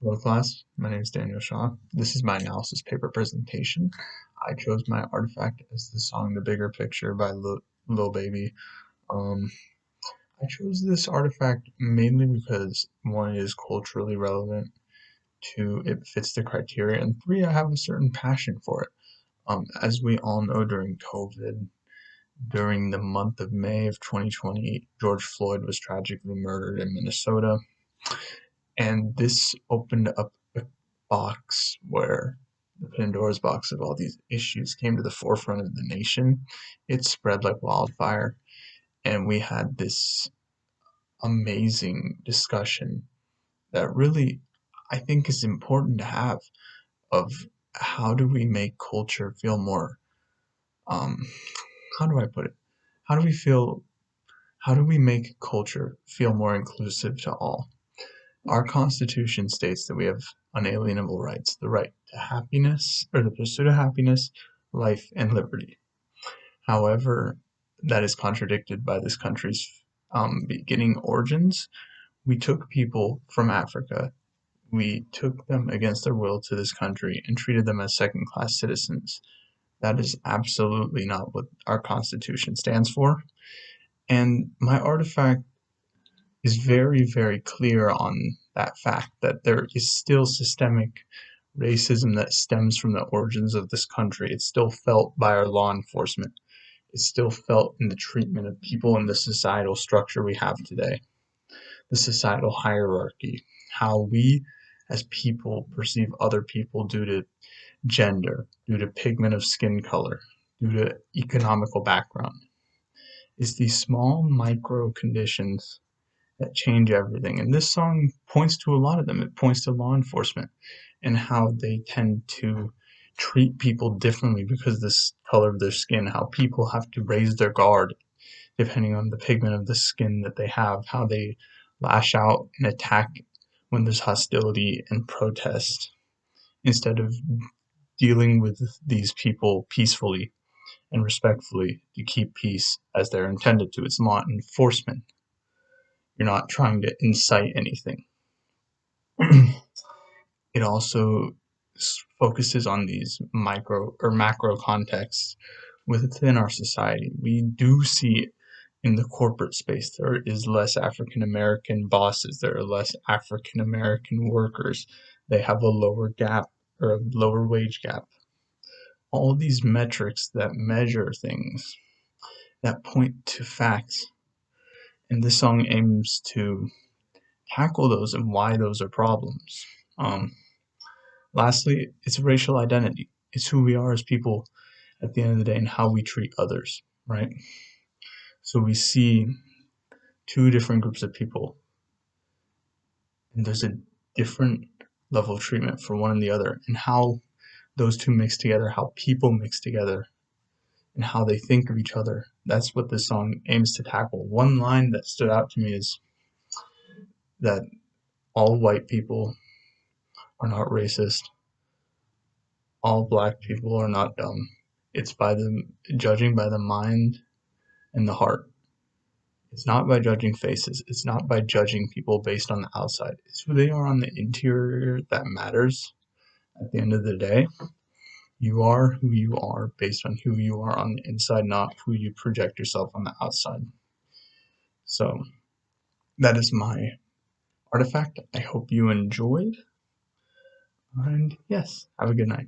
Hello class, my name is Daniel Shaw. This is my analysis paper presentation. I chose my artifact as the song The Bigger Picture by Lil Baby. Um, I chose this artifact mainly because one, it is culturally relevant, two, it fits the criteria, and three, I have a certain passion for it. As we all know, during COVID, during the month of May of 2020, George Floyd was tragically murdered in Minnesota. And this opened up a box where the Pandora's box of all these issues came to the forefront of the nation. It spread like wildfire, and we had this amazing discussion that really I think is important to have of how do we make culture feel more um how do I put it? How do we feel how do we make culture feel more inclusive to all? Our Constitution states that we have unalienable rights, the right to happiness, or the pursuit of happiness, life, and liberty. However, that is contradicted by this country's beginning origins. We took people from Africa, we took them against their will to this country and treated them as second class citizens. That is absolutely not what our Constitution stands for. And my artifact is very, very clear on that fact that there is still systemic racism that stems from the origins of this country. It's still felt by our law enforcement. It's still felt in the treatment of people in the societal structure we have today, the societal hierarchy, how we as people perceive other people due to gender, due to pigment of skin color, due to economical background. It's these small micro conditions that change everything. And this song points to a lot of them. It points to law enforcement and how they tend to treat people differently because of this color of their skin, how people have to raise their guard depending on the pigment of the skin that they have, how they lash out and attack when there's hostility and protest instead of dealing with these people peacefully and respectfully to keep peace as they're intended to. It's law enforcement. You're not trying to incite anything. It also focuses on these micro or macro contexts within our society. We do see in the corporate space there is less African American bosses, there are less African American workers. They have a lower gap or a lower wage gap. All these metrics that measure things that point to facts. And this song aims to tackle those and why those are problems. Um, Lastly, it's racial identity. It's who we are as people at the end of the day and how we treat others, right? So we see two different groups of people, and there's a different level of treatment for one and the other, and how those two mix together, how people mix together, and how they think of each other. That's what this song aims to tackle. One line that stood out to me is that all white people are not racist, all black people are not dumb. It's by the judging by the mind and the heart. It's not by judging faces. It's not by judging people based on the outside. It's who they are on the interior that matters. At the end of the day, you are who you are based on who you are on the inside, not who you project yourself on the outside. So that is my artifact. I hope you enjoyed. And yes, have a good night.